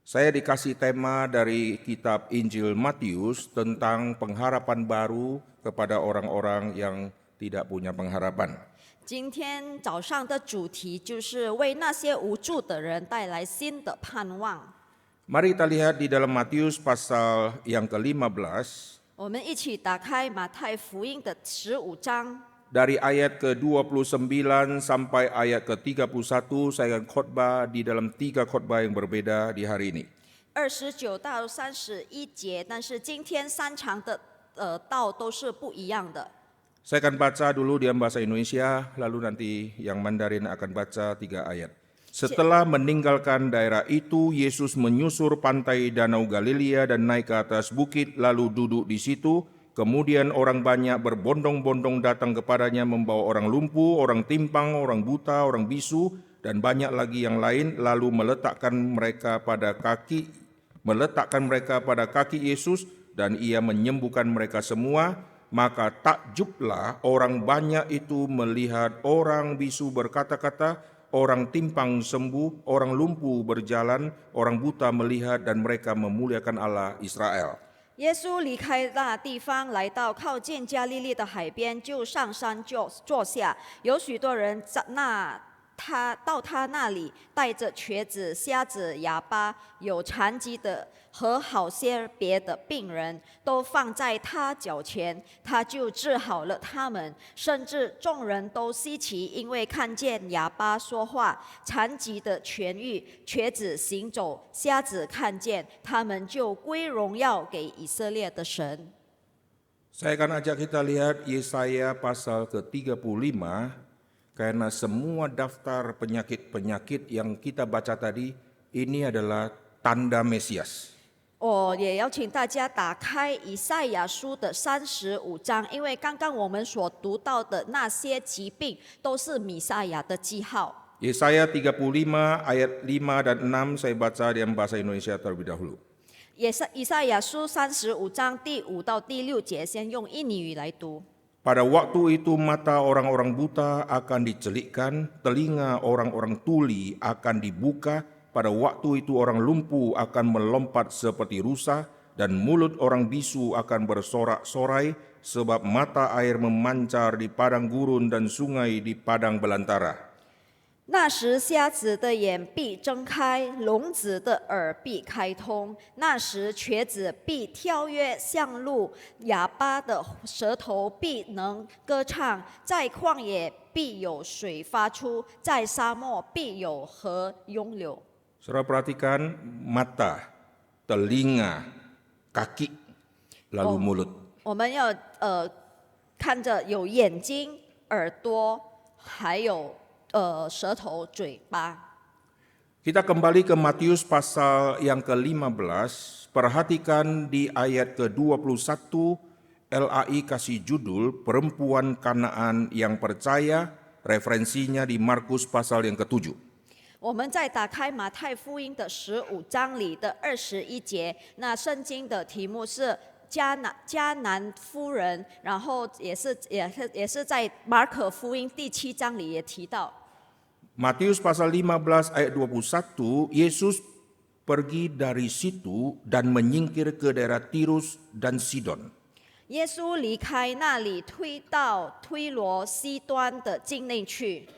Saya dikasih tema dari kitab Injil Matius tentang pengharapan baru kepada orang-orang yang tidak punya pengharapan. 今天早上的主题就是为那些无助的人带来新的盼望。 Mari kita lihat di dalam Matius pasal yang ke-15, 我们一起打开马太福音的15章， dari ayat ke-29 sampai ayat ke-31, saya akan khotbah di dalam 3 khotbah yang berbeda di hari ini. 29到31节，但是今天3场的道都是不一样的。 Saya akan baca dulu di dalam bahasa Indonesia, lalu nanti yang Mandarin akan baca 3 ayat. Setelah meninggalkan daerah itu, Yesus menyusur pantai Danau Galilea dan naik ke atas bukit, lalu duduk di situ. Kemudian orang banyak berbondong-bondong datang kepadanya membawa orang lumpuh, orang timpang, orang buta, orang bisu, dan banyak lagi yang lain, lalu meletakkan mereka pada kaki Yesus, dan ia menyembuhkan mereka semua. Maka takjublah orang banyak itu melihat orang bisu berkata-kata, orang timpang sembuh, orang lumpuh berjalan, orang buta melihat, dan mereka memuliakan Allah Israel. 耶稣离开那地方，来到靠近加利利的海边，就上山坐下。有许多人到他那里，带着瘸子、瞎子、哑巴、有残疾的和好些别的病人，都放在他脚前，他就治好了他们。甚至众人都稀奇，因为看见哑巴说话，残疾的痊愈，瘸子行走，瞎子看见，他们就归荣耀给以色列的神。 Saya akan ajak kita lihat Yesaya pasal ke-35, karena semua daftar penyakit-penyakit yang kita baca tadi, ini adalah tanda Mesias. 我也邀请大家打开以赛亚书的35章，因为刚刚我们所读到的那些疾病都是弥赛亚的记号。 Yesaya 35 ayat 5 dan 6 saya baca dalam bahasa Indonesia terlebih dahulu. 以赛亚书35章第5到第6节，先用印尼语来读。 Pada waktu itu mata orang-orang buta akan dicelikkan, telinga orang-orang tuli akan dibuka. Pada waktu itu orang lumpuh akan melompat seperti rusa, dan mulut orang bisu akan bersorak-sorai, sebab mata air memancar di padang gurun dan sungai di padang belantara. 那时瞎子的眼必睁开，聋子的耳必开通。那时瘸子必跳跃向路，哑巴的舌头必能歌唱。在旷野必有水发出，在沙漠必有河涌流。 Saudara perhatikan mata, telinga, kaki, lalu mulut. 我们要看着有眼睛、耳朵，还有舌头、嘴巴。 Kita kembali ke Matius pasal yang ke-15, perhatikan di ayat ke-21, LAI kasih judul Perempuan Kanaan yang Percaya, referensinya di Markus pasal yang ke-7. 我们再打开马太福音的15章里的21节，那圣经的题目是迦南夫人，然后也是在马可福音第7章里也提到。 Matius pasal 15 ayat 21, Yesus pergi dari situ dan menyingkir ke daerah Tirus dan Sidon. 耶稣离开那里，到推罗西端的境内去。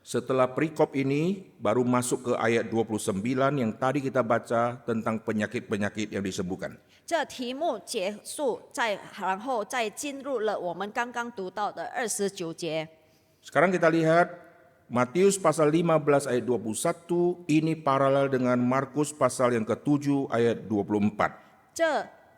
Setelah perikop ini, baru masuk ke ayat 29 yang tadi kita baca tentang penyakit-penyakit yang disembuhkan. 这题目结束，然后再进入了我们刚刚读到的29节。 Sekarang kita lihat Matius pasal 15 ayat 21, ini paralel dengan Markus pasal yang ke-7 ayat 24. 这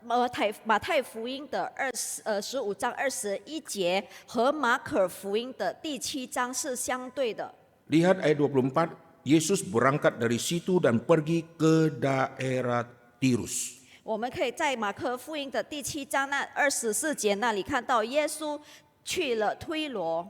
马太福音的15章21节和马可福音的第7章是相对的。 Lihat ayat 24, Yesus berangkat dari situ dan pergi ke daerah Tirus. 我们可以在马可福音的第7章那24节那里看到耶稣去了推罗。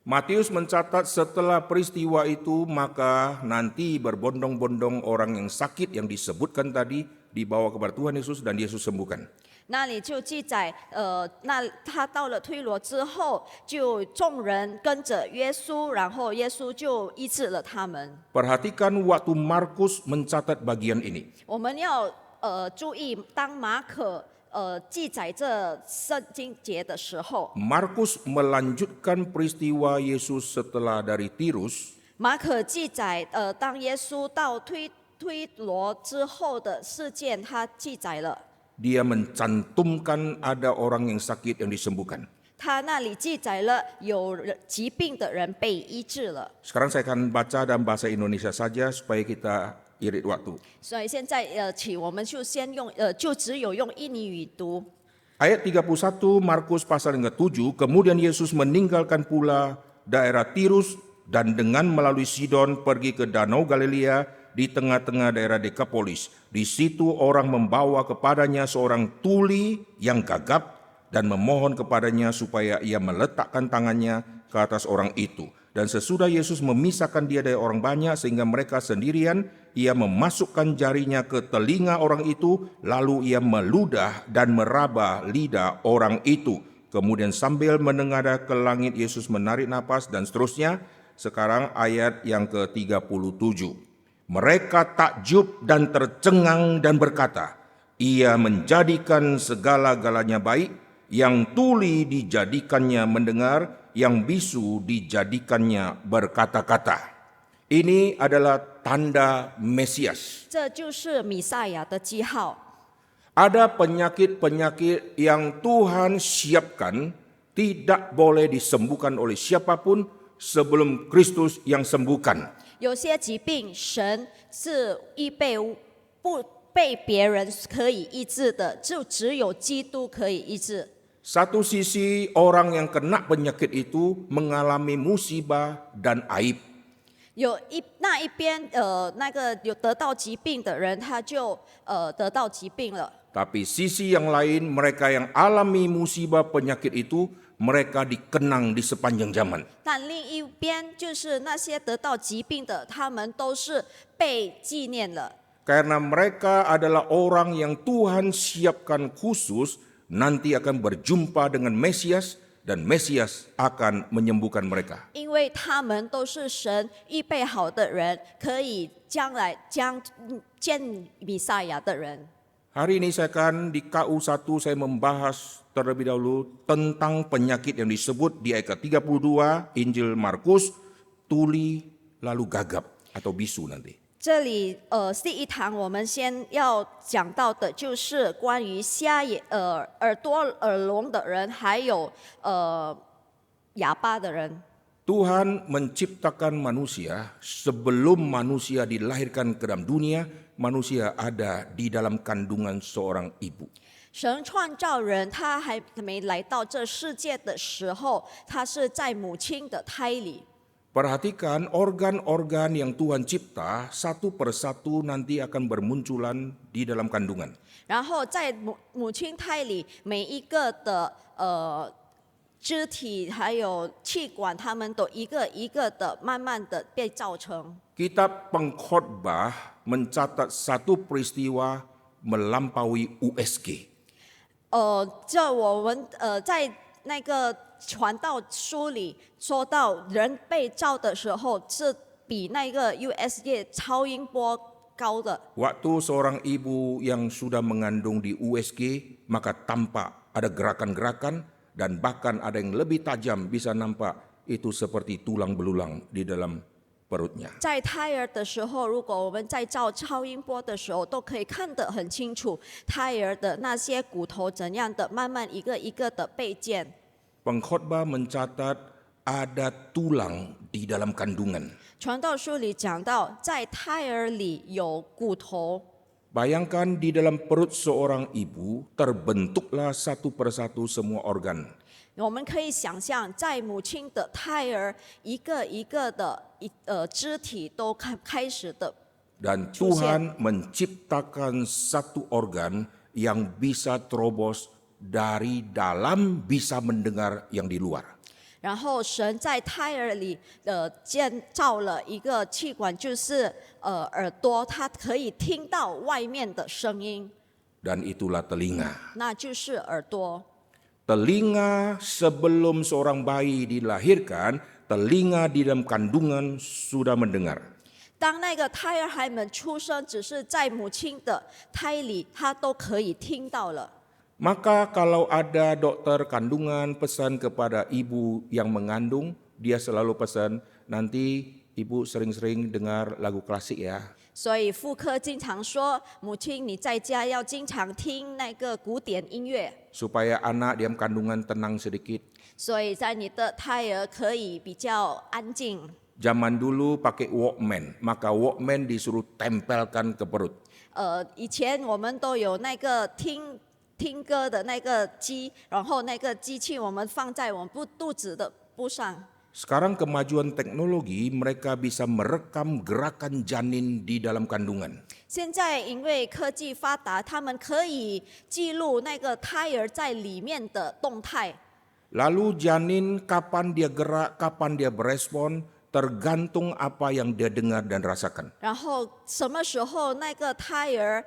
Matius mencatat setelah peristiwa itu maka nanti berbondong-bondong orang yang sakit yang disebutkan tadi dibawa kepada Tuhan Yesus dan Yesus sembuhkan. 那里就记载，那他到了推罗之后，就众人跟着耶稣，然后耶稣就医治了他们。 Perhatikan waktu Markus mencatat bagian ini. 我们要注意，当马可记载这圣经节的时候， Markus melanjutkan peristiwa Yesus setelah dari Tirus 马可记载当耶稣到推罗之后的事件，他记载了。 dia mencantumkan ada orang yang sakit yang disembuhkan. 他那里记载了有疾病的人被医治了。 Sekarang saya akan baca dalam bahasa Indonesia saja supaya kita irit waktu. 所以现在我们就先用就只有用印尼语读。 Ayat 31 Markus pasal yang ke-7, kemudian Yesus meninggalkan pula daerah Tirus dan dengan melalui Sidon pergi ke Danau Galilea di tengah-tengah daerah Dekapolis. Di situ orang membawa kepadanya seorang tuli yang gagap dan memohon kepadanya supaya ia meletakkan tangannya ke atas orang itu. Dan sesudah Yesus memisahkan dia dari orang banyak sehingga mereka sendirian, ia memasukkan jarinya ke telinga orang itu, lalu ia meludah dan meraba lidah orang itu. Kemudian sambil menengadah ke langit Yesus menarik napas dan seterusnya. Sekarang ayat yang ke-37. Mereka takjub dan tercengang dan berkata, ia menjadikan segala-galanya baik, yang tuli dijadikannya mendengar, yang bisu dijadikannya berkata-kata. Ini adalah tanda Mesias. 这就是弥赛亚的记号。 Ada penyakit-penyakit yang Tuhan siapkan tidak boleh disembuhkan oleh siapapun sebelum Kristus yang sembuhkan. 有些疾病，神是预备不被别人可以医治的，就只有基督可以医治。 Satu sisi orang yang kena penyakit itu mengalami musibah dan aib. 那一边那个有得到疾病的人，他就得到疾病了。 Tapi sisi yang lain mereka yang alami musibah penyakit itu mereka dikenang di sepanjang zaman. 但另一边就是那些得到疾病的，他们都是被纪念了。 Karena mereka adalah orang yang Tuhan siapkan khusus nanti akan berjumpa dengan Mesias dan Mesias akan menyembuhkan mereka. 因为他们都是神预备好的人，可以将来见弥赛亚的人。 Hari ini saya akan di KU1 saya membahas terlebih dahulu tentang penyakit yang disebut di ayat 32 Injil Markus, tuli lalu gagap atau bisu nanti. 这里第一堂我们先要讲到的就是关于瞎眼耳朵耳聋的人，还有哑巴的人。 Tuhan menciptakan manusia sebelum manusia dilahirkan ke dalam dunia, manusia ada di dalam kandungan seorang ibu. 神创造人，他还没来到这世界的时候，他是在母亲的胎里。 Perhatikan organ-organ yang Tuhan cipta satu persatu nanti akan bermunculan di dalam kandungan. 然后在母亲胎里，每一个的肢体还有气管，他们都一个一个的慢慢的被造成。 Kitab Pengkhotbah mencatat satu peristiwa melampaui USG. 这我们在那个传道书里说到，人被造的时候是比那个 USG 超音波高的。 Waktu seorang ibu yang sudah mengandung di USG, maka tampak ada gerakan-gerakan dan bahkan ada yang lebih tajam bisa nampak itu seperti tulang belulang di dalam perutnya. 在胎儿的时候，如果我们在照超音波的时候，都可以看得很清楚，胎儿的那些骨头怎样的慢慢一个一个的被建。 Pengkhotbah mencatat ada tulang di dalam kandungan. 传道书里讲到，在胎儿里有骨头。 Bayangkan di dalam perut seorang ibu terbentuklah satu persatu semua organ. 我们可以想象，在母亲的胎儿一个一个的肢体都开始的。 Dan Tuhan menciptakan satu organ yang bisa terobos dari dalam, bisa mendengar yang di luar. 然后神在胎儿里建造了一个气管，就是耳朵，它可以听到外面的声音。dan itulah telinga. 那就是耳朵。 Telinga sebelum seorang bayi dilahirkan, telinga di dalam kandungan sudah mendengar. 当那个胎儿还没出生，只是在母亲的胎里，他都可以听到了。 Maka kalau ada dokter kandungan pesan kepada ibu yang mengandung, dia selalu pesan, nanti ibu sering-sering dengar lagu klasik ya. 所以妇科经常说，母亲你在家要经常听那个古典音乐， Supaya anak dalam kandungan tenang sedikit. 所以在你的胎儿可以比较安静。 Zaman dulu pakai Walkman, maka Walkman disuruh tempelkan ke perut. 以前我们都有那个听歌的那个机，然后那个机器我们放在我们肚子的部上。 Sekarang kemajuan teknologi, mereka bisa merekam gerakan janin di dalam kandungan. 现在因为科技发达，他们可以记录那个胎儿在里面的动态。 Lalu janin kapan dia gerak, kapan dia berespon, tergantung apa yang dia dengar dan rasakan. 然后什么时候那个胎儿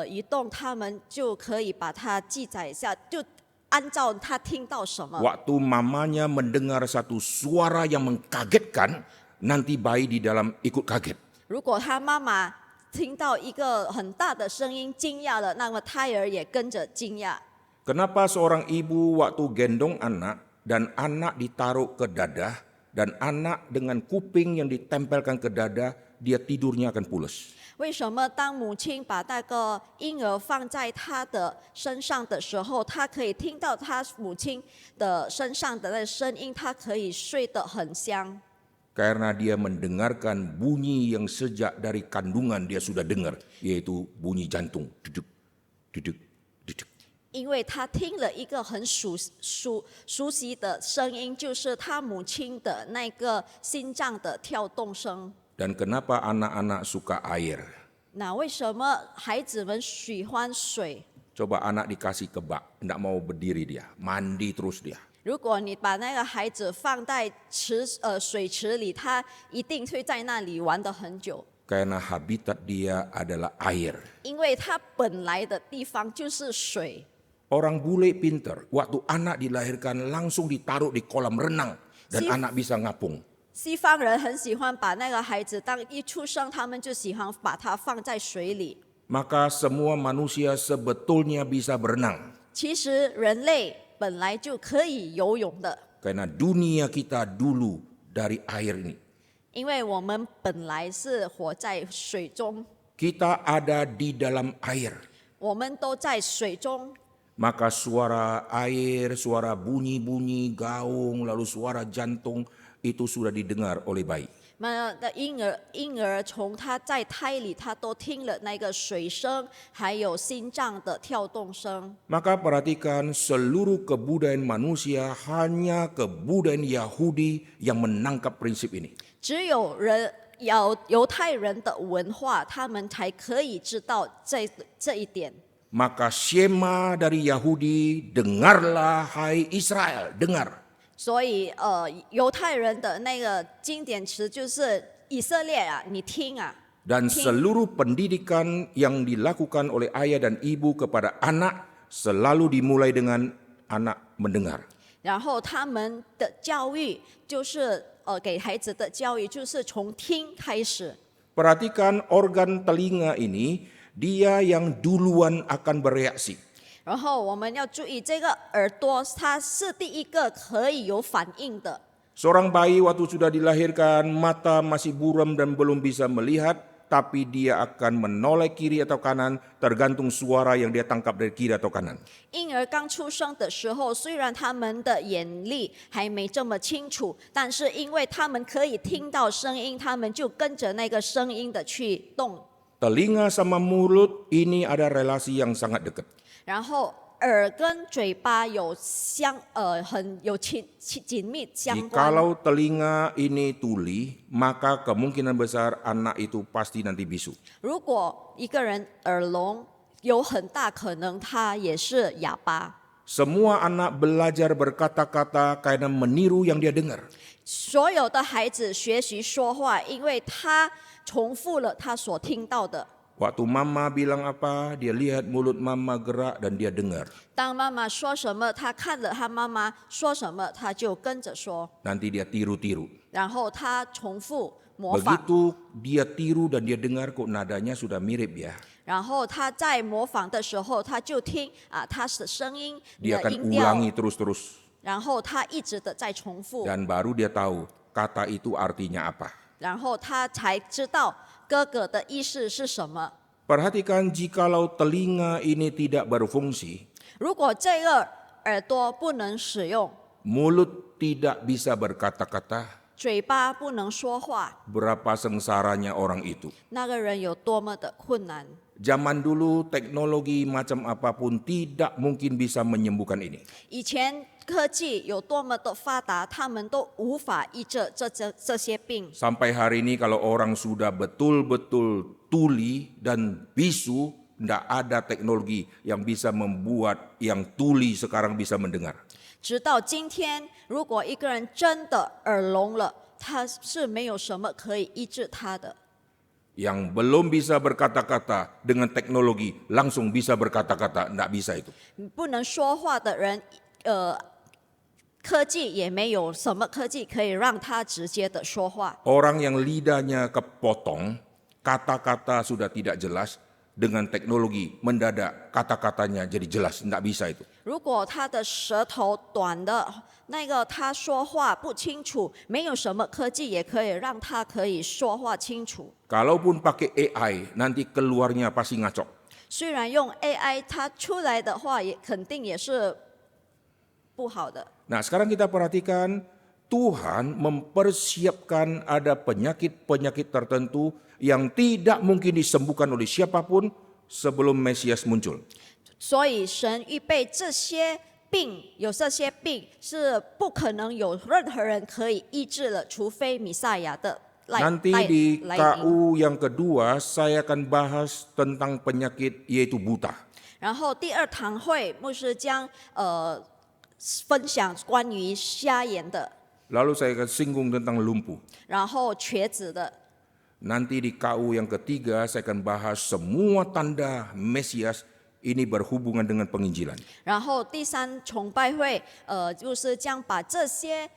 移动，他们就可以把它记载下，就按照他听到什么。 Waktu mamanya mendengar satu suara yang mengkagetkan, nanti bayi di dalam ikut kaget. 如果他妈妈听到一个很大的声音惊讶了，那么胎儿也跟着惊讶。 Kenapa seorang ibu waktu gendong anak dan anak ditaruh ke dada dan anak dengan kuping yang ditempelkan ke dada, dia tidurnya akan pulas. 为什么当母亲把那个婴儿放在他的身上的时候，他可以听到他母亲的身上的那声音，他可以睡得很香？ Karena dia mendengarkan bunyi yang sejak dari kandungan dia sudah dengar, yaitu bunyi jantung. Duduk, duduk, duduk. 因为他听了一个很熟悉的声音，就是他母亲的那个心脏的跳动声。 Dan kenapa anak-anak suka air? 那为什么孩子们喜欢水？ Coba anak dikasih ke bak, tidak mau berdiri dia, mandi terus dia. 如果你把那个孩子放在水池里，他一定会在那里玩得很久， Karena habitat dia adalah air. 因为他本来的地方就是水。 Orang bule pinter, waktu anak dilahirkan langsung ditaruh di kolam renang dan anak bisa ngapung. 西方人很喜欢把那个孩子当一出生，他们就喜欢把它放在水里。 Maka semua manusia sebetulnya bisa berenang. 其实人类本来就可以游泳的， Karena dunia kita dulu dari air ini. 因为我们本来是活在水中， Kita ada di dalam air. 我们都在水中。 Maka suara air, suara bunyi-bunyi gaung, lalu suara jantung itu sudah didengar oleh bayi. 那的婴儿从他在胎里，他都听了那个水声，还有心脏的跳动声。 Maka perhatikan seluruh kebudayaan manusia hanya kebudayaan Yahudi yang menangkap prinsip ini. 只有犹太人的文化，他们才可以知道这一点。 Maka Shema dari Yahudi, dengarlah hai Israel, dengar. 所以犹太人的那个经典词就是以色列啊，你听啊。 Dan seluruh pendidikan yang dilakukan oleh ayah dan ibu kepada anak selalu dimulai dengan anak mendengar. 然后他们的教育就是给孩子的教育就是从听开始。 Perhatikan organ telinga ini, dia yang duluan akan bereaksi. 然后我们要注意，这个耳朵它是第一个可以有反应的。 Seorang bayi waktu sudah dilahirkan, mata masih buram dan belum bisa melihat, tapi dia akan menoleh kiri atau kanan, tergantung suara yang dia tangkap dari kiri atau kanan. 婴儿刚出生的时候，虽然他们的眼力还没这么清楚，但是因为他们可以听到声音，他们就跟着那个声音的去动。 Telinga sama mulut ini ada relasi yang sangat dekat. 然后耳跟嘴巴有很有紧密相关。 Jikalau telinga ini tuli, maka kemungkinan besar anak itu pasti nanti bisu. 如果一个人耳聋，有很大可能他也是哑巴。 Semua anak belajar berkata-kata karena meniru yang dia dengar. 所有的孩子学习说话，因为他重复了他所听到的。Waktu mama bilang apa, dia lihat mulut mama gerak dan dia dengar. 当妈妈说什么，他看了他妈妈说什么，他就跟着说， Nanti dia tiru-tiru. 然后他重复模仿。 Begitu dia tiru dan dia dengar kok nadanya sudah mirip ya. 然后他在模仿的时候，他就听他的声音 Dia 的 akan 音调， ulangi terus-terus. 然后他一直的在重复， Dan baru dia tahu kata itu artinya apa. 然后他才知道哥哥的意思是什么。 Perhatikan jikalau telinga ini tidak berfungsi, 如果这个耳朵不能使用， mulut tidak bisa berkata-kata, 嘴巴不能说话， berapa sengsaranya orang itu. 那个人有多么的困难。 Zaman dulu teknologi macam apapun tidak mungkin bisa menyembuhkan ini. 以前科技有多么的发达，他们都无法医治这些病。 Sampai hari ini kalau orang sudah betul-betul tuli dan bisu, tidak ada teknologi yang bisa membuat yang tuli sekarang bisa mendengar. 直到今天，如果一个人真的耳聋了，他是没有什么可以医治他的。 Yang belum bisa berkata-kata dengan teknologi langsung bisa berkata-kata, tidak bisa itu. 不能说话的人，科技也没有什么科技可以让他直接的说话。 Orang yang lidahnya kepotong, kata-kata sudah tidak jelas, dengan teknologi mendadak kata-katanya jadi jelas, tidak bisa itu. 如果他的舌头短的，那个他说话不清楚，没有什么科技也可以让他可以说话清楚。 Kalaupun pakai AI, nanti keluarnya pasti ngaco. 虽然用 AI， 它出来的话也肯定也是不好的。 Nah, sekarang kita perhatikan Tuhan mempersiapkan ada penyakit-penyakit tertentu yang tidak mungkin disembuhkan oleh siapapun sebelum Mesias muncul. 所以神预备这些病，有这些病是不可能有任何人可以医治了，除非弥赛亚的来 Nanti 来 di 来临。 KU yang kedua saya akan bahas tentang penyakit yaitu buta. 然后第二堂会，牧师将分享关于瞎眼的， Lalu saya akan singgung tentang lumpuh. 然后瘸子的。 Nanti di KU yang ketiga saya akan bahas semua tanda Mesias ini berhubungan dengan penginjilan. 然后第三崇拜会，就是将把这些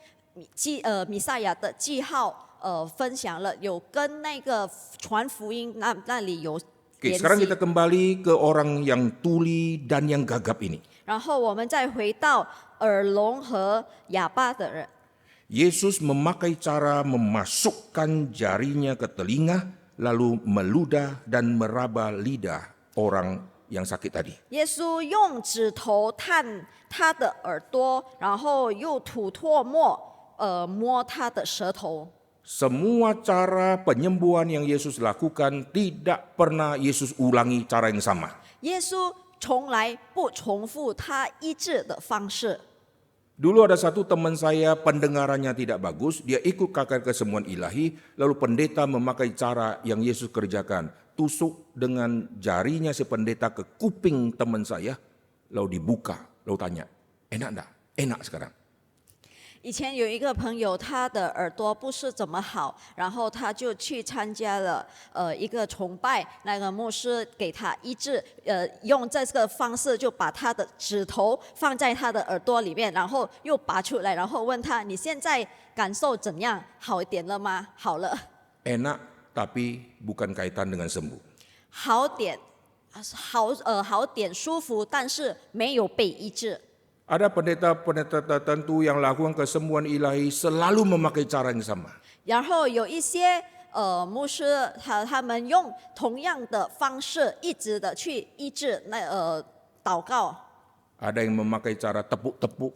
弥赛亚的记号分享了，有跟那个传福音那里有 Oke, 联 sekarang 系 kita。kembali ke orang yang tuli dan yang gagap ini. 然后我们再回到耳聋和哑巴的人， Yesus memakai cara memasukkan jarinya ke telinga, lalu meludah dan meraba lidah orang yang sakit tadi. 耶稣用指头探他的耳朵，然后又吐唾沫，摸他的舌头。 Semua cara penyembuhan yang Yesus lakukan tidak pernah Yesus ulangi cara yang sama. 耶稣从来不重复他医治的方式。 Dulu ada satu teman saya pendengarannya tidak bagus, dia ikut kakak kesemuan ilahi, lalu pendeta memakai cara yang Yesus kerjakan. Tusuk dengan jarinya si pendeta ke kuping teman saya, lalu dibuka, lalu tanya, enak enggak? Enak sekarang. 以前有一个朋友，他的耳朵不是怎么好，然后他就去参加了一个崇拜，那个牧师给他医治，用这个方式就把他的指头放在他的耳朵里面，然后又拔出来，然后问他你现在感受怎样？好一点了吗？好了， Enak tapi bukan kaitan dengan sembuh. 好点，好点舒服，但是没有被医治。 Ada pendeta-pendeta tertentu yang lakukan kesembuhan ilahi selalu memakai cara yang sama. 然后有一些牧师他们用同样的方式一直的去医治祷告， Ada yang memakai cara tepuk-tepuk,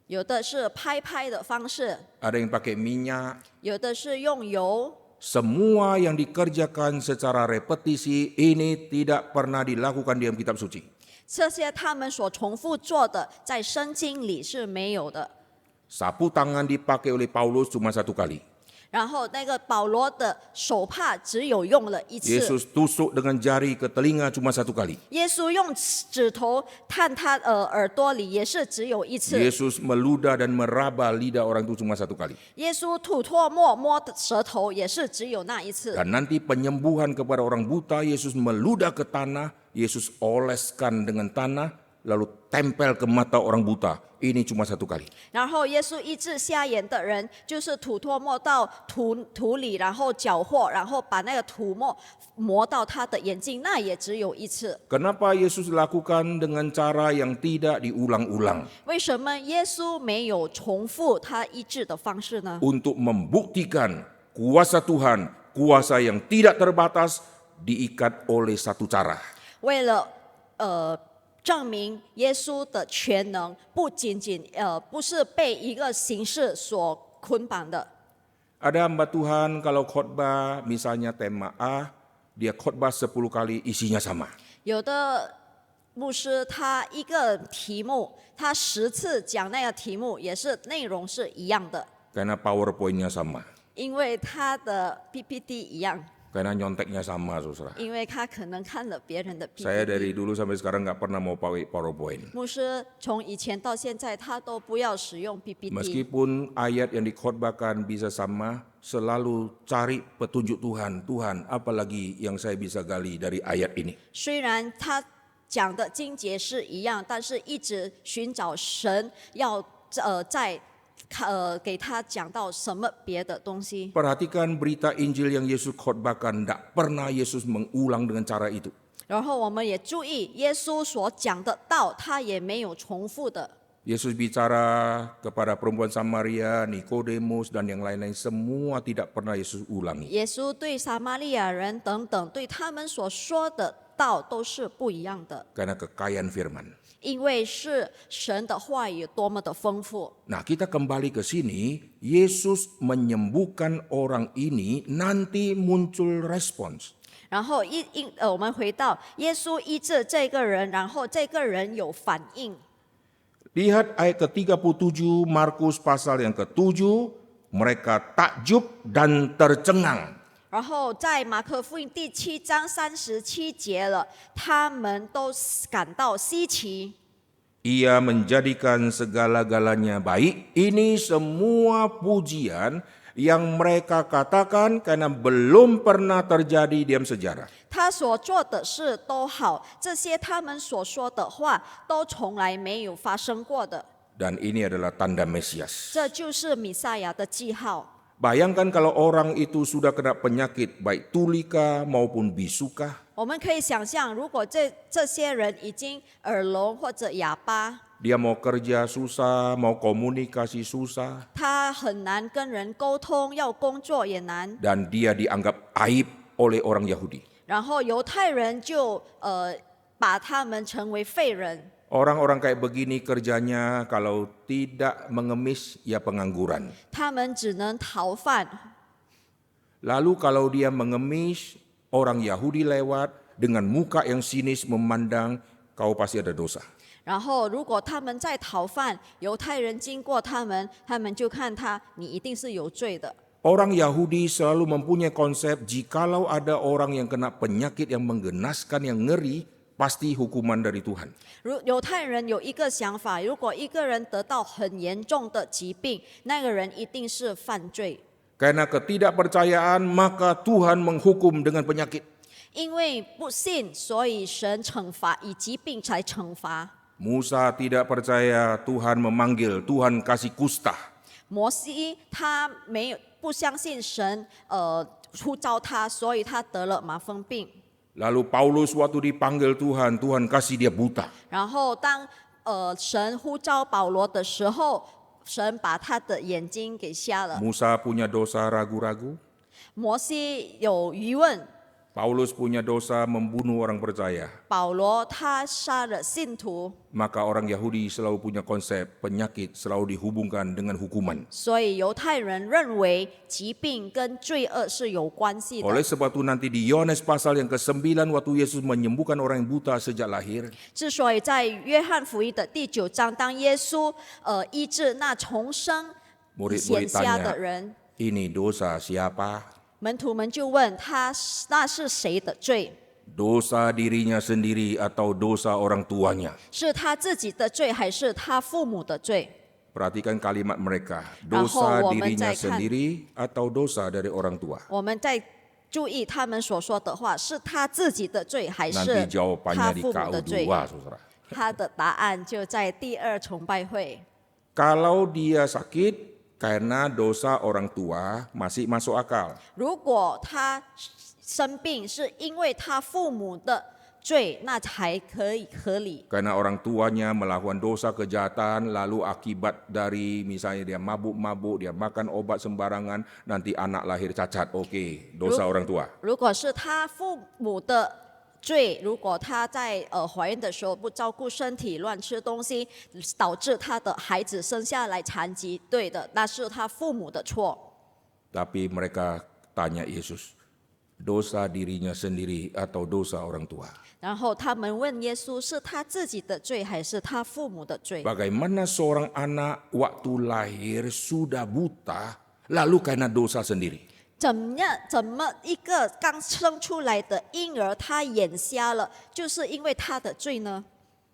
有的是拍拍的方式， ada yang pakai minyak. 有的是用油。 Semua yang dikerjakan secara repetisi ini tidak pernah dilakukan di dalam kitab suci. 这些他们所重复做的，在圣经里是没有的。 Sapu tangan dipakai oleh Paulus cuma satu kali. 然后那个保罗的手帕只有用了一次， Yesus tusuk dengan jari ke telinga cuma 1 kali. 耶稣用指头探他耳朵里也是只有一次， Yesus meludah dan meraba lidah orang itu cuma 1 kali. 耶稣吐唾沫摸舌头也是只有那一次。 Dan nanti penyembuhan kepada orang buta, Yesus meludah ke tanah, Yesus oleskan dengan tanah, lalu tempel ke mata orang buta. Ini cuma 1 kali. 然后耶稣医治瞎眼的人，就是吐唾沫到土里，然后搅和，然后把那个土沫磨到他的眼睛，那也只有一次。 Kenapa Yesus lakukan dengan cara yang tidak diulang-ulang? 为什么耶稣没有重复他医治的方式呢？ Untuk membuktikan kuasa Tuhan, kuasa yang tidak terbatas diikat oleh 1 cara. 为了证明耶稣的全能，不仅仅不是被一个形式所捆绑的。 Ada hamba Tuhan kalau khotbah misalnya tema A, dia khotbah 10 kali isinya sama. 有的牧师他一个题目，他10次讲那个题目，也是内容是一样的， Karena PowerPoint-nya sama. 因为他的 PPT 一样， Karena nyonteknya sama, saudara. 因为他可能看了别人的 Saya dari PPT。 dulu sampai sekarang nggak pernah mau pakai PowerPoint. 牧师从以前到现在，他都不要使用 PPT。 Meskipun ayat yang dikhotbahkan bisa sama, selalu cari petunjuk Tuhan. Tuhan, apalagi yang saya bisa gali dari ayat ini. 虽然他讲的经节是一样，但是一直寻找神要在给他讲到什么别的东西。 Perhatikan berita Injil yang Yesus khotbahkan, tidak pernah Yesus mengulang dengan cara itu. 然后我们也注意，耶稣所讲的道，他也没有重复的。 Yesus bicara kepada perempuan Samaria, Nikodemus, dan yang lain-lain, semua tidak pernah Yesus ulangi. 耶稣对撒玛利亚人等等，对他们所说的道都是不一样的， Karena kekayaan firman. 因为是神的话语多么的丰富。 Nah, kita kembali ke sini, Yesus menyembuhkan orang ini, nanti muncul respons. 然后我们回到耶稣医治这个人，然后这个人有反应。 Lihat ayat ke-37 Markus pasal yang ke-7, mereka takjub dan tercengang. 然后在马可福音第7章37节了，他们都感到稀奇。 Ia menjadikan segala-galanya baik. Ini semua pujian yang mereka katakan karena belum pernah terjadi dalam sejarah. 他所做的事都好，这些他们所说的话都从来没有发生过的， Dan ini adalah tanda Mesias. 这就是弥赛亚的记号。 Bayangkan kalau orang itu sudah kena penyakit baik tulika maupun bisuka. 我们可以想象，如果这些人已经耳聋或者哑巴， Dia mau kerja susah, mau komunikasi susah. 他很难跟人沟通，要工作也难。 Dan dia dianggap aib oleh orang Yahudi. 然后犹太人就把他们称为废人。 Orang-orang kayak begini kerjanya kalau tidak mengemis ya pengangguran. 他们只能逃犯， Lalu kalau dia mengemis, orang Yahudi lewat dengan muka yang sinis memandang, kau pasti ada dosa. 然后如果他们在逃犯，犹太人经过他们，他们就看他，你一定是有罪的。 Orang Yahudi selalu mempunyai konsep jikalau ada orang yang kena penyakit yang menggenaskan, yang ngeri, pasti hukuman dari Tuhan. 犹太人有一个想法，如果一个人得到很严重的疾病，那个人一定是犯罪， Karena ketidakpercayaan, maka Tuhan menghukum dengan penyakit. 因为不信，所以神惩罚，以疾病来惩罚。 Musa tidak percaya, Tuhan memanggil, Tuhan kasih kusta. 摩西他不相信神，呼召他，所以他得了麻风病。 Lalu Paulus waktu dipanggil Tuhan, Tuhan kasih dia buta. 然后当神呼召保罗的时候，神把他的眼睛给瞎了。 Musa punya dosa ragu-ragu. 摩西有疑问， Paulus punya dosa membunuh orang percaya. 保罗他杀了信徒， Maka orang Yahudi selalu punya konsep penyakit selalu dihubungkan dengan hukuman. 所以犹太人认为疾病跟罪恶是有关系 Oleh 的。 sebab itu nanti di Yohanes pasal yang ke-9 waktu Yesus menyembuhkan orang yang buta sejak lahir. 之所以在约翰福音的第9章，当耶稣医治那重生 Murid-murid 眼瞎的 tanya, 人， Ini dosa siapa? 门徒们就问他，那是谁的罪？ Dosa dirinya sendiri atau dosa orang tuanya? 是他自己的罪，还是他父母的罪？ Perhatikan kalimat mereka. 然后 Dosa 我们 dirinya 再看， sendiri atau dosa dari orang tua? 我们再注意他们所说的话，是他自己的罪，还 Nanti 是 jawabannya 他 di 父母的罪？ KU2, saudara. 他的答案就在第二崇拜会。 Kalau dia sakit karena dosa orang tua, masih masuk akal. 如果他生病是因为他父母的罪，那才可以合理。 Karena orang tuanya melakukan dosa kejahatan, lalu akibat dari misalnya dia mabuk-mabuk, dia makan obat sembarangan, nanti anak lahir cacat. Oke, dosa orang tua. 如果是他父母的罪，如果他在怀孕的时候不照顾身体，乱吃东西，导致他的孩子生下来残疾，对的，那是他父母的错。 Tapi mereka tanya Yesus, dosa dirinya sendiri atau dosa orang tua? 然后他们问耶稣，是他自己的罪还是他父母的罪？ Bagaimana seorang anak waktu lahir sudah buta, lalu karena dosa sendiri? 怎么一个刚生出来的婴儿他眼瞎了，就是因为他的罪呢？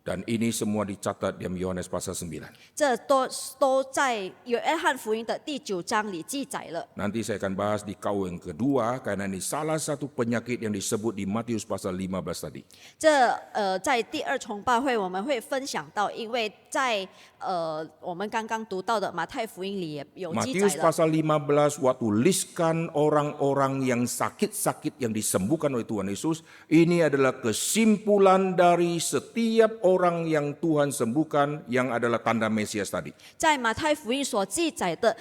Dan ini semua dicatat dalam Yohanes pasal 9. 这都在约翰福音的第9章里记载了。 Nanti saya akan bahas di KU yang kedua, karena ini salah satu penyakit yang disebut di Matius pasal 15 tadi. 在第二崇拜会我们会分享到，因为在我们刚刚读到的马太福音里也有记载 Matius 了。 pasal 15 waktu tuliskan orang-orang yang sakit-sakit yang disembuhkan oleh Tuhan Yesus, ini adalah kesimpulan dari setiap orang yang Tuhan sembuhkan yang adalah tanda Mesias tadi. 在马太福音所记载的，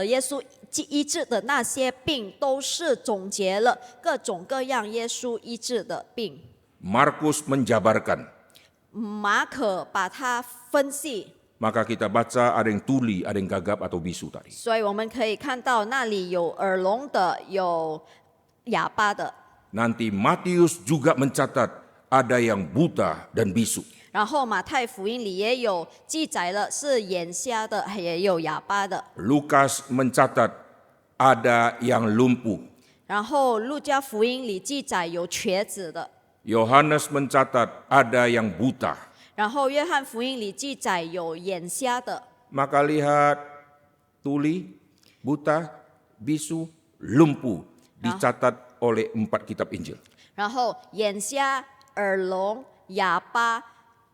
耶稣医治的那些病，都是总结了各种各样耶稣医治的病。 Markus menjabarkan, 马可把它分析， maka kita baca ada yang tuli, ada yang gagap atau bisu tadi. 所以我们可以看到那里有耳聋的，有哑巴的。 Nanti Matius juga mencatat ada yang buta dan bisu. 然后马太福音里也有记载了是眼瞎的，也有哑巴的。 Lukas mencatat ada yang lumpuh. 然后路加福音里记载有瘸子的， Yohanes mencatat ada yang buta. 然后约翰福音里记载有眼瞎的。 Maka lihat tuli, buta, bisu, lumpuh dicatat oleh 4 kitab Injil. 然后眼瞎、耳聋、哑巴、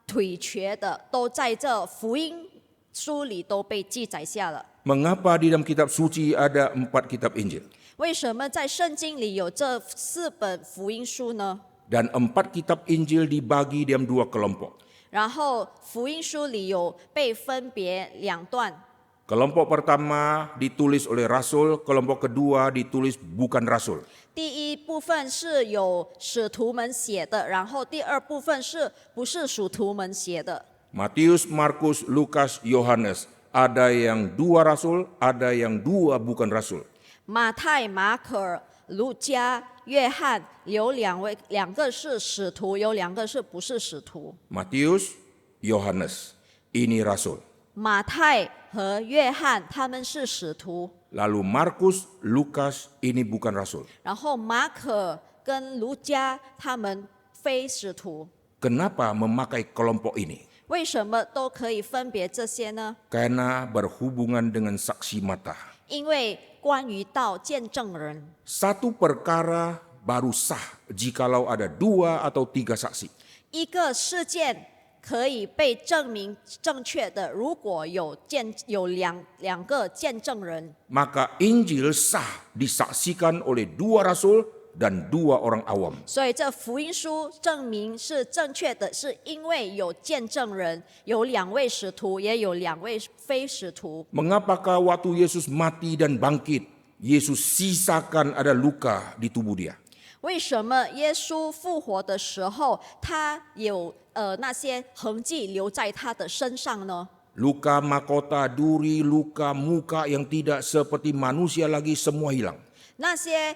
腿瘸的，都在这福音书里都被记载下了。 Mengapa di dalam kitab suci ada 4 kitab Injil? 为什么在圣经里有这4本福音书呢？ Dan 4 kitab Injil dibagi dalam 2 kelompok. 然后福音书里有被分别2段， Kelompok pertama ditulis oleh rasul, kelompok kedua ditulis bukan rasul. 第一部分是有使徒们写的，然后第二部分是不是使徒们写的？ Matius, Markus, Lukas, Yohanes. Ada yang 2 rasul, ada yang 2 bukan rasul. 马太、马可、路加、约翰有两个是使徒，有2个是不是使徒？ Matius, Yohanes. Ini rasul. 马太和约翰他们是使徒， Lalu Markus, Lukas, ini bukan rasul. 然后马可跟路加他们非使徒。 Kenapa memakai kelompok ini? 为什么都可以分别这些呢？ Karena berhubungan dengan saksi mata. 因为关于到见证人， Satu perkara baru sah jikalau ada 2 atau 3 saksi. 一个事件可以被证明正确的，如果有两个见证人， Maka Injil sah disaksikan oleh 2 rasul dan 2 orang awam. 所以这福音书证明是正确的，是因为有见证人，有2位使徒，也有2位非使徒。 Mengapakah waktu Yesus mati dan bangkit, Yesus sisakan ada luka di tubuh dia? 为什么耶稣复活的时候，他有那些痕迹留在他的身上呢？ Luka mahkota, duri, luka muka yang tidak seperti manusia lagi semua hilang. 那些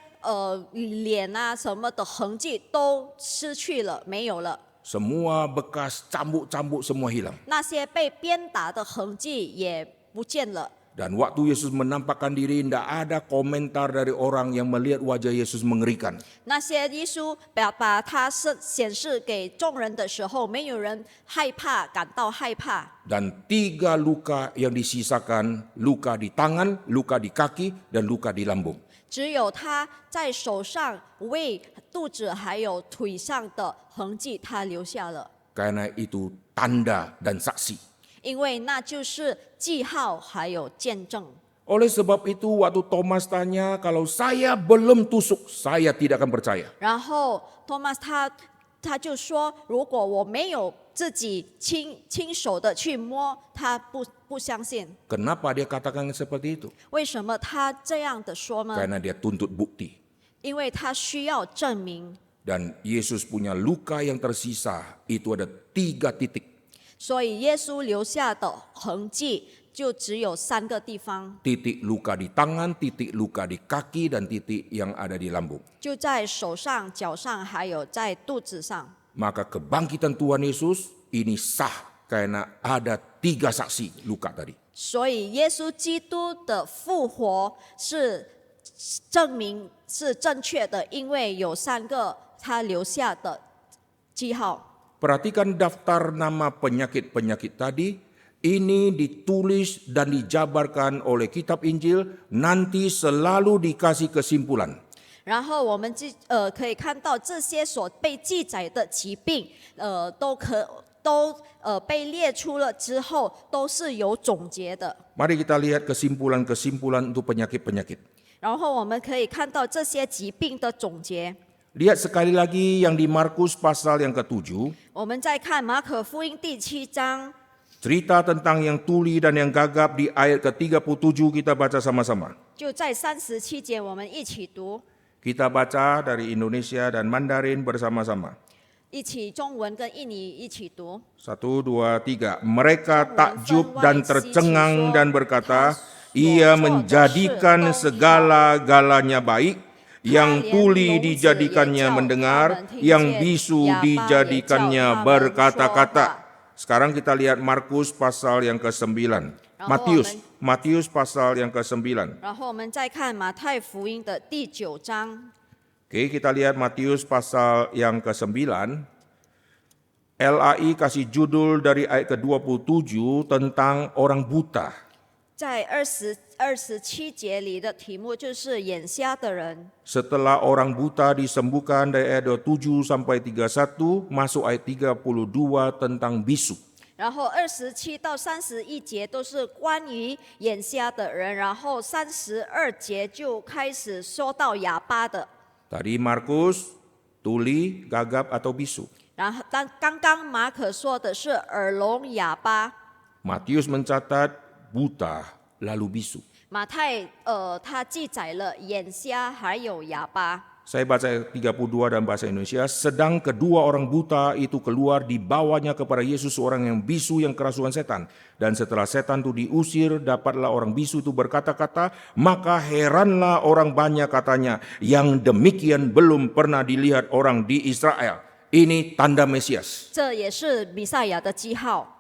脸啊什么的痕迹都失去了，没有了。 Semua bekas cambuk-cambuk semua hilang. 那些被鞭打的痕迹也不见了。Dan waktu Yesus menampakkan diri, tidak ada komentar dari orang yang melihat wajah Yesus mengerikan. 那些耶稣把他显示给众人的时候，没有人害怕，感到害怕。 Dan 3 luka yang disisakan, luka di tangan, luka di kaki, dan luka di lambung. 只有他在手上、胃、肚子还有腿上的痕迹，他留下了， Karena itu tanda dan saksi. 因为那就是记号还有见证。 Oleh sebab itu waktu Thomas tanya, kalau saya belum tusuk, saya tidak akan percaya. 然后托马斯他就说，如果我没有自己亲手的去摸，他不相信。 Kenapa dia katakan seperti itu? 为什么他这样的说呢？ Karena dia tuntut bukti. 因为他需要证明。 Dan Yesus punya luka yang tersisa, itu ada 3 titik. 所以耶稣留下的痕迹就只有3个地方， Titik luka di tangan, titik luka di kaki, dan titik yang ada di lambung. 就在手上、脚上，还有在肚子上。 Maka kebangkitan Tuhan Yesus ini sah karena ada 3 saksi luka tadi. 所以耶稣基督的复活是证明是正确的，因为有3个他留下的记号。 Perhatikan daftar nama penyakit-penyakit tadi. Ini ditulis dan dijabarkan oleh kitab Injil, nanti selalu dikasih kesimpulan. 然后我们可以看到这些所被记载的疾病，都被列出了之后，都是有总结的。 Mari kita lihat kesimpulan-kesimpulan untuk penyakit-penyakit. 然后我们可以看到这些疾病的总结。 Lihat sekali lagi yang di Markus pasal yang ke-7. 我们再看马可福音第7章， Cerita tentang yang tuli dan yang gagap di ayat ke-37 kita baca sama-sama. 就在37节，我们一起读， Kita baca dari Indonesia dan Mandarin bersama-sama. 一起中文跟印尼一起读。 1, 2, 3. Mereka takjub dan tercengang dan berkata, ia menjadikan segala-galanya baik. Yang tuli dijadikannya mendengar, yang bisu dijadikannya berkata-kata. Sekarang kita lihat Markus pasal yang ke-9. Matius pasal yang ke-9. 然后我们再看马太福音的第9章。 Oke, kita lihat Matius pasal yang ke-9. LAI kasih judul dari ayat ke-27 tentang orang buta. 在27节里的题目就是眼瞎的人。 Setelah orang buta disembuhkan dari ayat 27 sampai 31, masuk ayat 32 tentang bisu. 然后27到31节都是关于眼瞎的人，然后32节就开始说到哑巴的。 Tadi Markus, tuli, gagap atau bisu. 然后刚刚马可说的是耳聋哑巴， Matius mencatat buta lalu bisu. 马太他记载了眼瞎还有哑巴。 Saya baca ayat 32 dalam bahasa Indonesia. Sedang kedua orang buta itu keluar, dibawanya kepada Yesus seorang yang bisu yang kerasukan setan. Dan setelah setan itu diusir, dapatlah orang bisu itu berkata-kata. Maka heranlah orang banyak katanya, yang demikian belum pernah dilihat orang di Israel. Ini tanda Mesias. 这也是弥赛亚的记号。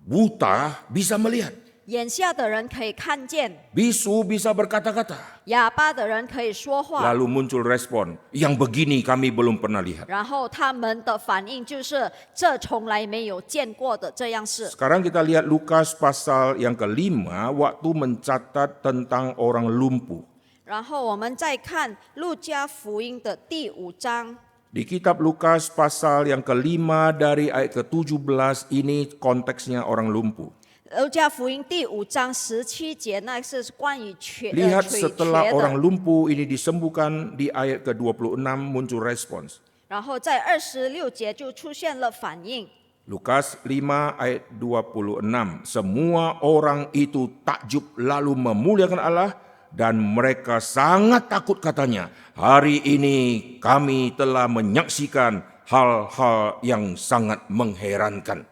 Buta bisa melihat. 眼瞎的人可以看见， Bisu bisa berkata-kata. 哑巴的人可以说话。 Lalu muncul respon, yang begini kami belum pernah lihat. 然后他们的反应就是这从来没有见过的这样事。 Sekarang kita lihat Lukas pasal yang ke-5, waktu mencatat tentang orang lumpuh. 然后我们再看路加福音的第5章， Di kitab Lukas pasal yang ke-5 dari ayat ke-17 ini konteksnya orang lumpuh. 路加福音第5章17节，那是关于瘸 Lihat 腿 setelah 瘸 orang 的。 lumpuh ini disembuhkan di ayat ke-26 muncul respons. 然后在26节就出现了反应。 Lukas 5 ayat 26. Semua orang itu takjub lalu memuliakan Allah dan mereka sangat takut katanya. Hari ini kami telah menyaksikan hal-hal yang sangat mengherankan.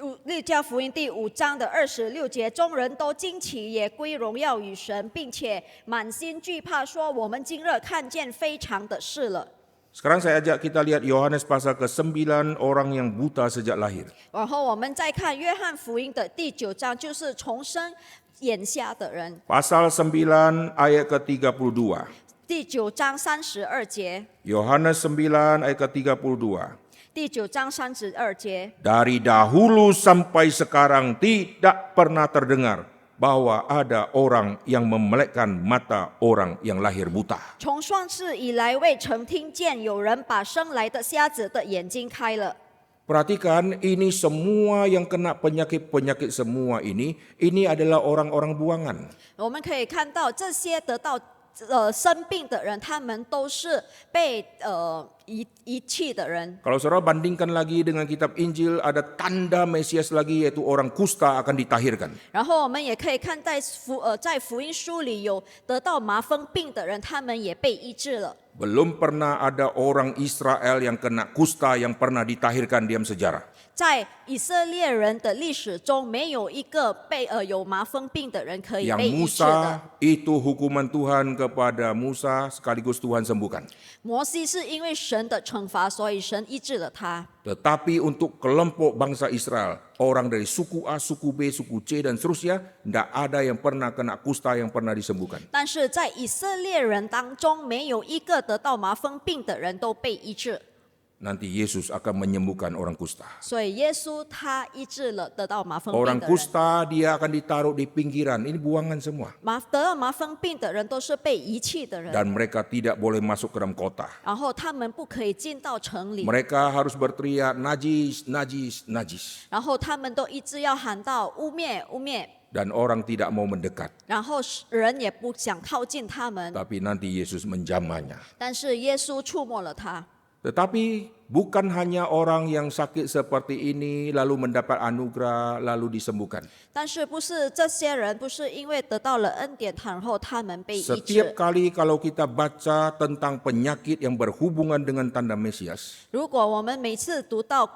路加福音第5章的26节，众人都惊奇，也归荣耀与神，并且满心惧怕，说：“我们今日看见非常的事了。” Sekarang saya ajak kita lihat Yohanes pasal ke-9, orang yang buta sejak lahir. 然后我们再看约翰福音的第9章，就是重生眼瞎的人。 Pasal 9 ayat ke-32. 第9章32节， Yohanes 9 ayat ke-32. 第9章32节。 Dari dahulu sampai sekarang tidak pernah terdengar bahwa ada orang yang memelekkan mata orang yang lahir buta. 从创世以来，未曾听见有人把生来的瞎子的眼睛开了。 Perhatikan, ini semua yang kena penyakit-penyakit semua ini adalah orang-orang buangan. 我们可以看到，这些得到生病的人，他们都是被遗弃的人。 Kalau saudara bandingkan lagi dengan kitab Injil, ada tanda Mesias lagi, yaitu orang kusta akan ditahirkan. 然后我们也可以看在福音书里有得到麻风病的人，他们也被医治了。 Belum pernah ada orang Israel yang kena kusta yang pernah ditahirkan dalam sejarah. 在以色列人的历史中，没有一个有麻风病的人可以 Yang 被医治的。 Musa itu hukuman Tuhan kepada Musa sekaligus Tuhan sembuhkan. 摩西是因为神的惩罚，所以神医治了他。 Tetapi untuk kelompok bangsa Israel, orang dari suku A, suku B, suku C dan seterusnya, tidak ada yang pernah kena kusta yang pernah disembuhkan. 但是在以色列人当中，没有一个得到麻风病的人都被医治。 Nanti Yesus akan menyembuhkan orang kusta. 所以耶稣他医治了得到麻风病 Orang 的人。 kusta dia akan ditaruh di pinggiran, ini buangan semua. 得到麻风病的人都是被遗弃的人， Dan mereka tidak boleh masuk ke dalam kota. 然后他们不可以进到城里， Mereka harus berteriak najis, najis, najis. 然后他们都一直要喊到污蔑污蔑， Dan orang tidak mau mendekat. 然后人也不想靠近他们， Tapi nanti Yesus menjamahnya. 但是耶稣触摸了他。 Tetapi bukan hanya orang yang sakit seperti ini lalu mendapat anugerah lalu disembuhkan. 但是不是这些人不是因为得到了恩典，然后他们被医 Setiap 治。 kali kalau kita baca tentang penyakit yang berhubungan dengan tanda Mesias, 如果我们每次读到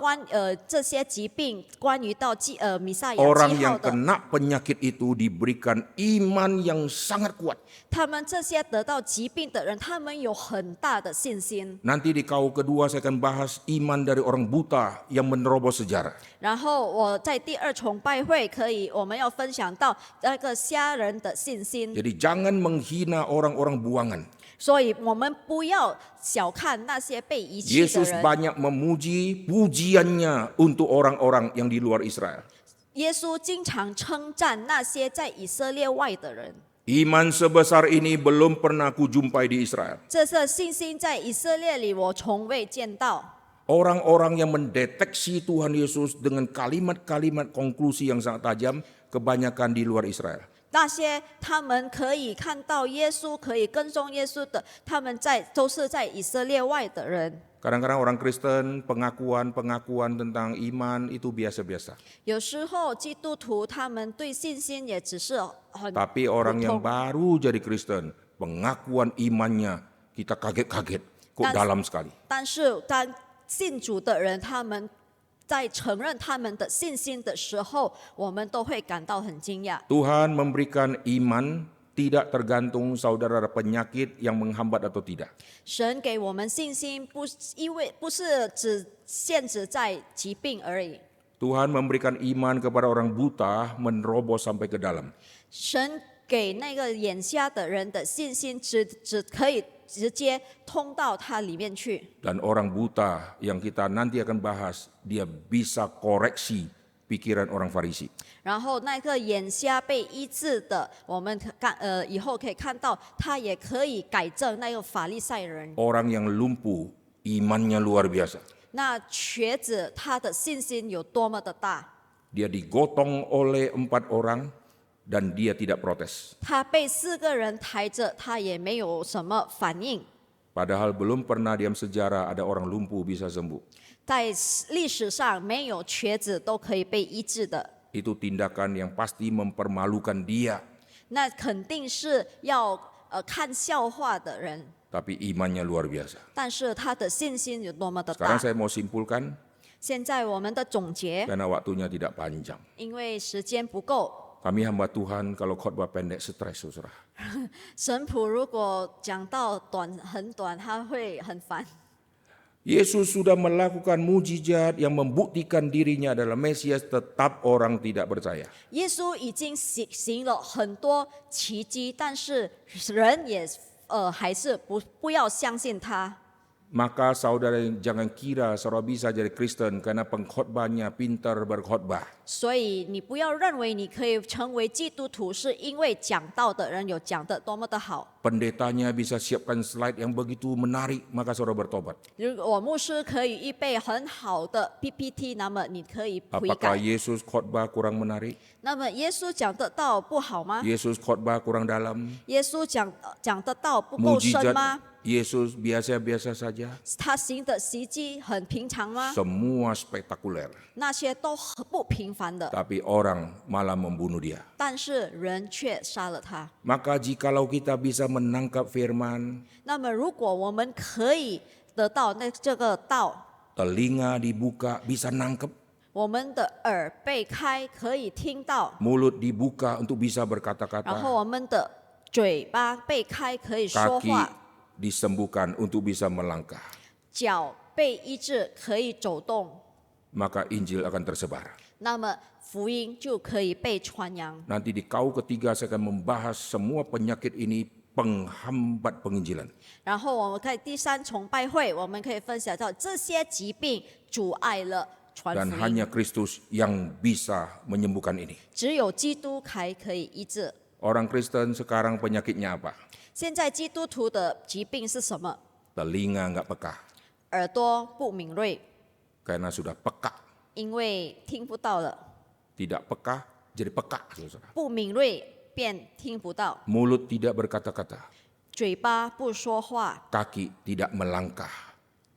这些疾病，关于到弥赛亚 orang 记 yang 号的， kena penyakit itu diberikan iman yang sangat kuat. 他们这些得到疾病的人，他们有很大的信心。 Nanti di kau kedua saya akan bahas iman dari orang buta yang menerobos sejarah. 然后我在第二崇拜会我们要分享到那个瞎人的信心， Jadi jangan menghina orang-orang buangan. 所以我们不要小看那些被遗弃的 Yesus 人。 banyak memuji pujiannya untuk orang-orang yang di luar Israel. 耶稣经常称赞那些在以色列外的人。 Iman sebesar ini belum pernah kujumpai di Israel. 这次信心在以色列里我从未见到。 Orang-orang yang mendeteksi Tuhan Yesus dengan kalimat-kalimat konklusi yang sangat tajam, kebanyakan di luar Israel. 那些他们可以看到耶稣，可以跟踪耶稣的，他们都是在以色列外的人。 Kadang-kadang orang Kristen pengakuan tentang iman itu biasa-biasa. 有时候基督徒他们对信心也只是很 Tapi orang 普 yang 通。 baru jadi Kristen, pengakuan imannya kita kaget-kaget, kok dalam sekali. 但是当信主的人，他们在承认他们的信心的时候，我们都会感到很惊讶。 Tuhan memberikan iman tidak tergantung saudara ada penyakit yang menghambat atau tidak. 神给我们信心，不是只限制在疾病而已。 Tuhan memberikan iman kepada orang buta menerobos sampai ke dalam. 神给那个眼瞎的人的信心只可以直接通到他里面去。 Dan orang buta yang kita nanti akan bahas, dia bisa koreksi pikiran orang Farisi. 然后那个眼瞎被医治的，我们以后可以看到，他也可以改正那个法利赛人。 Orang yang lumpuh, imannya luar biasa. 那瘸子他的信心有多么的大？ Dia digotong oleh 4 orang dan dia tidak protes. 他被4个人抬着，他也没有什么反应。 Padahal belum pernah dalam sejarah ada orang lumpuh bisa sembuh. 在历史上，没有瘸子都可以被医治的。 Itu tindakan yang pasti mempermalukan dia. 那肯定是要看笑话的人， Tapi imannya luar biasa. 但是他的信心有多么的 Sekarang 大？ saya mau simpulkan 现在我们的总结， karena waktunya tidak panjang. 因为时间不够， Kami hamba Tuhan kalau khotbah pendek stres, saudara. 神仆如果讲到很短，他会很烦。Yesus sudah melakukan mujizat yang membuktikan dirinya adalah Mesias, tetap orang tidak percaya. 耶稣已经行了很多奇迹，但是人也还是不要相信他。 Maka saudara jangan kira saudara bisa jadi Kristen karena pengkhotbahnya pintar berkhotbah. 所以你不要认为你可以成为基督徒，是因为讲道的人有讲得多么的好。 Pendetanya bisa siapkan slide yang begitu menarik, maka saudara bertobat. 如果牧师可以预备很好的 PPT， 那么你可以悔 Apakah 改。 Yesus khotbah kurang menarik? 那么耶稣讲的道不好吗？ Yesus khotbah kurang dalam? 耶稣讲的道不够深 Mujizat 吗？ Yesus biasa-biasa saja? 他行的奇迹很平常吗？ Semua spektakuler. 那些都很不平凡的， Tapi orang malah membunuh dia. 但是人却杀了他。 Maka jikalau kita bisa menangkap firman, 那么如果我们可以得到这个道， telinga dibuka bisa nangkep, 我们的耳被开可以听到， mulut dibuka untuk bisa 然后 berkata-kata, 我们的嘴巴被开可以说 kaki 话， disembuhkan untuk bisa melangkah, 脚被医治可以走动， maka Injil akan tersebar. 那么福音就可以被传扬。 Nanti di kau ketiga saya akan membahas semua penyakit ini penghambat penginjilan. 然后我们在第三崇拜会，我们可以分享到这些疾病阻碍了传 Dan 福音， hanya Kristus yang bisa menyembuhkan ini. 只有基督才可以医治。 Orang Kristen sekarang penyakitnya apa? 现在基督徒的疾病是什么？ Telinga enggak peka, 耳朵不敏锐， karena sudah peka. 因为听不到了， Tidak peka jadi peka, saudara. 不敏锐便听不到， Mulut tidak berkata-kata, 嘴巴不说话， kaki tidak melangkah,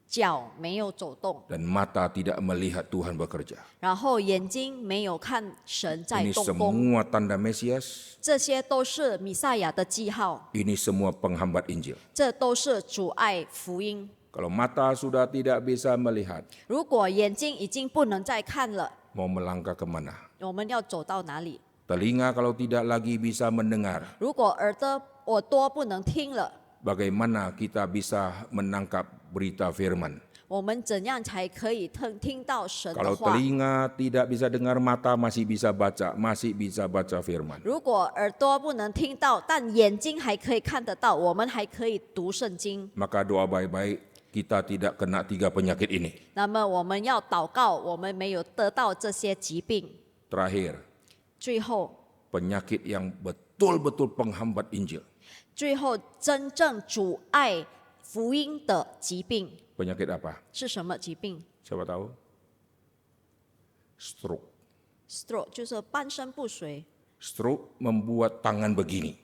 脚没有走动， dan mata tidak melihat Tuhan bekerja. 然后眼睛没有看神在 Ini 动工， semua tanda Mesias, 这些都是弥赛亚的记号， ini semua penghambat Injil. 这都是阻碍福音。 Kalau mata sudah tidak bisa melihat, 如果眼睛已经不能再看了， mau melangkah kemana? 我们要走到哪里？ Telinga kalau tidak lagi bisa mendengar, 如果耳朵不能听了， bagaimana kita bisa menangkap berita firman? 我们怎样才可以听到神的 Kalau 话？ telinga tidak bisa dengar, mata masih bisa baca firman. 如果耳朵不能听到，但眼睛还可以看得到，我们还可以读圣经。 Maka doa baik-baik, kita tidak kena 3 penyakit ini. 那么我们要祷告，我们没有得到这些疾病。 Terakhir, 最后， penyakit yang betul-betul penghambat Injil. 最后真正阻碍福音的疾病 Penyakit apa? 是什么疾病 Siapa tahu? Stroke. ？stroke 就是半身不遂， Stroke membuat tangan begini.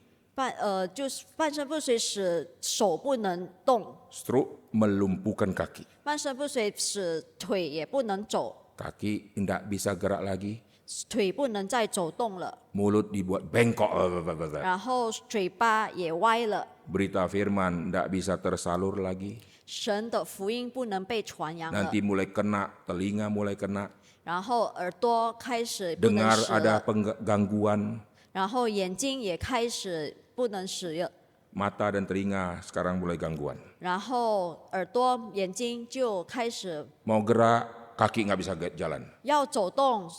就是半身不遂使手不能动， Stroke melumpuhkan kaki. 半身不遂使腿也不能走， Kaki tidak bisa gerak lagi. 腿不能再走动了， Mulut dibuat bengkok. 然后嘴巴也歪了， Berita firman tidak bisa tersalur lagi. 神的福音不能被传扬了， Nanti mulai kena, telinga mulai kena. 然后耳朵开始不能 Dengar 使 ada 了， gangguan. 然后眼睛也开始不能使了， Mata dan telinga sekarang mulai gangguan. 然后耳朵、眼睛就开始 Mau gerak, kaki nggak bisa jalan. 要走动，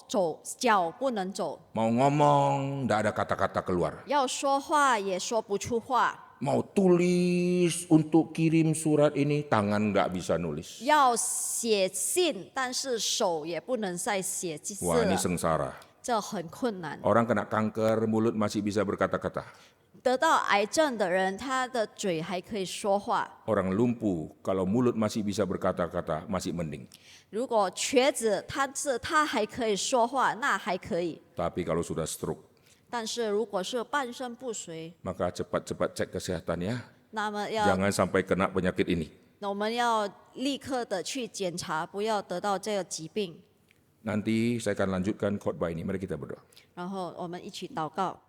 脚不能走， Mau ngomong, tidak ada kata-kata keluar. 要说话也说不出话， Mau tulis untuk kirim surat ini, tangan nggak bisa nulis. 要写信，但是手也不能再写字 Wah, ini 了， sengsara. 这很困难。 Orang kena kanker, mulut masih bisa berkata-kata. 得到癌症的人，他的嘴还可以说话； Orang lumpuh, kalau mulut masih bisa berkata-kata, masih mending. 如果瘸子，他还可以说话，那还可以。 Tapi kalau sudah stroke, 但是如果是半身不遂， maka cepat-cepat cek kesehatan ya. 那么要 Jangan sampai kena penyakit ini. 我们要立刻的去检查，不要得到这个疾病。 Nanti saya akan lanjutkan khotbah ini. Mari kita berdoa. 然后我们一起祷告。